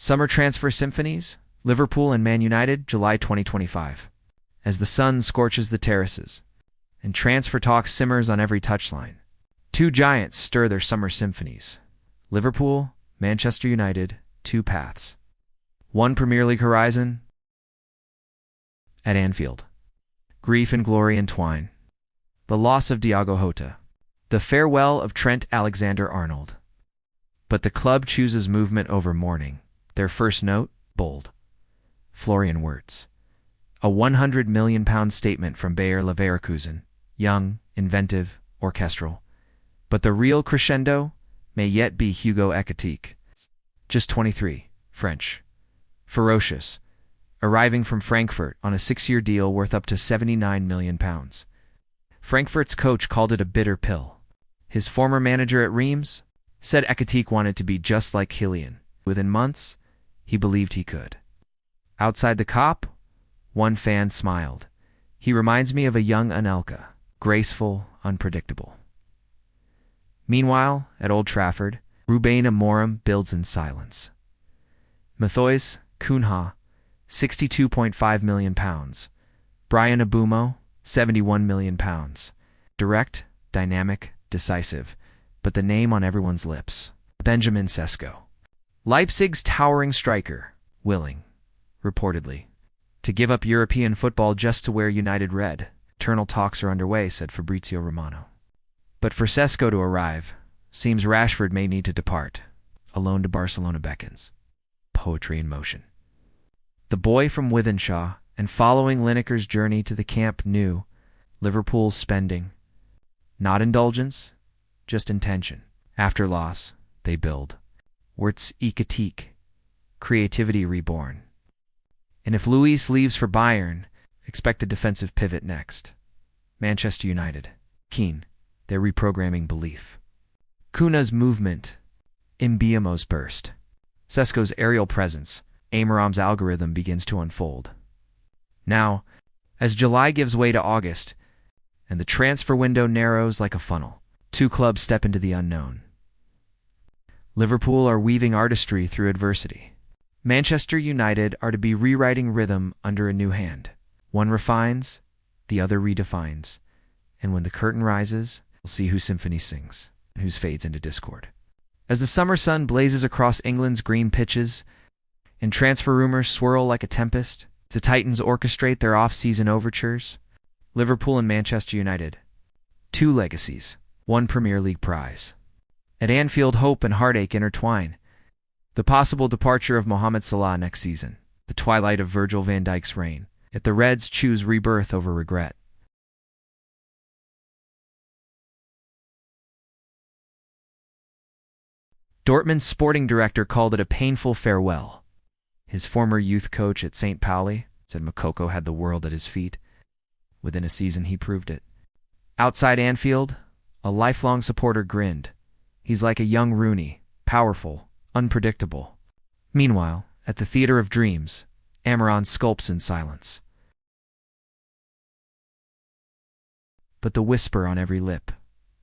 Summer transfer symphonies, Liverpool and Man United, July 2025. As the sun scorches the terraces, and transfer talk simmers on every touchline, two giants stir their summer symphonies. Liverpool, Manchester United, two paths. One Premier League horizon at Anfield. Grief and glory entwine. The loss of Diogo Jota. The farewell of Trent Alexander-Arnold. But the club chooses movement over mourning. Their first note, bold. Florian Wirtz. A £100 million statement from Bayer Leverkusen. Young, inventive, orchestral. But the real crescendo may yet be Hugo Ekitike. Just 23, French. Ferocious. Arriving from Frankfurt on a 6-year deal worth up to £79 million. Frankfurt's coach called it a bitter pill. His former manager at Reims said Ekitike wanted to be just like Kylian. Within months, he believed he could. Outside the cop, one fan smiled. He reminds me of a young Anelka, graceful, unpredictable. Meanwhile, at Old Trafford, Ruben Amorim builds in silence. Matheus Cunha, £62.5 million. Brian Abumo, £71 million. Direct, dynamic, decisive, but the name on everyone's lips. Benjamin Sesko. Leipzig's towering striker, willing, reportedly, to give up European football just to wear United red. Eternal talks are underway, said Fabrizio Romano. But for Sesko to arrive, seems Rashford may need to depart. Alone to Barcelona beckons. Poetry in motion. The boy from Wythenshawe, and following Lineker's journey to the Camp Nou, Liverpool's spending. Not indulgence, just intention. After loss, they build. Wirtz Ekitike, creativity reborn. And if Luis leaves for Bayern, expect a defensive pivot next. Manchester United, keen, they're reprogramming belief. Kuna's movement, Mbeumo's burst. Sesko's aerial presence, Amorim's algorithm begins to unfold. Now, as July gives way to August, and the transfer window narrows like a funnel, two clubs step into the unknown. Liverpool are weaving artistry through adversity. Manchester United are to be rewriting rhythm under a new hand. One refines, the other redefines. And when the curtain rises, we'll see whose symphony sings, and whose fades into discord. As the summer sun blazes across England's green pitches, and transfer rumors swirl like a tempest, the Titans orchestrate their off-season overtures. Liverpool and Manchester United. Two legacies, one Premier League prize. At Anfield, hope and heartache intertwine. The possible departure of Mohamed Salah next season, the twilight of Virgil van Dijk's reign. Yet the Reds choose rebirth over regret. Dortmund's sporting director called it a painful farewell. His former youth coach at St. Pauli said Moukoko had the world at his feet. Within a season, he proved it. Outside Anfield, a lifelong supporter grinned. He's like a young Rooney, powerful, unpredictable. Meanwhile, at the Theatre of Dreams, Amorim sculpts in silence. But the whisper on every lip,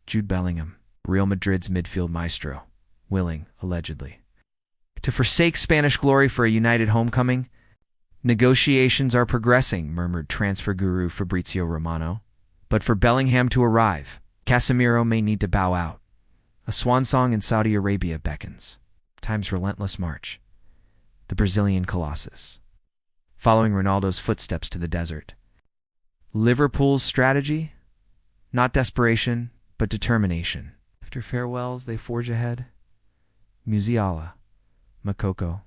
Jude Bellingham, Real Madrid's midfield maestro, willing, allegedly, to forsake Spanish glory for a United homecoming. Negotiations are progressing, murmured transfer guru Fabrizio Romano. But for Bellingham to arrive, Casemiro may need to bow out. A swan song in Saudi Arabia beckons. Time's relentless march. The Brazilian Colossus, following Ronaldo's footsteps to the desert. Liverpool's strategy? Not desperation, but determination. After farewells, they forge ahead. Musiala, Moukoko.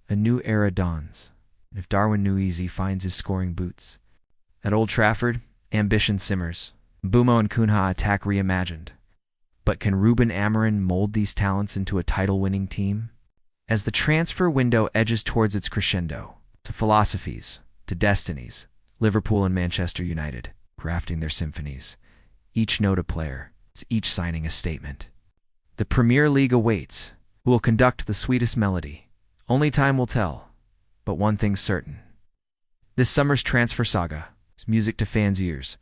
A new era dawns. And if Darwin Nuizi finds his scoring boots. At Old Trafford, ambition simmers. Mbeumo and Cunha attack reimagined. But can Ruben Amorim mold these talents into a title-winning team? As the transfer window edges towards its crescendo, to philosophies, to destinies, Liverpool and Manchester United, crafting their symphonies, each note a player, each signing a statement. The Premier League awaits, who will conduct the sweetest melody. Only time will tell, but one thing's certain. This summer's transfer saga is music to fans' ears,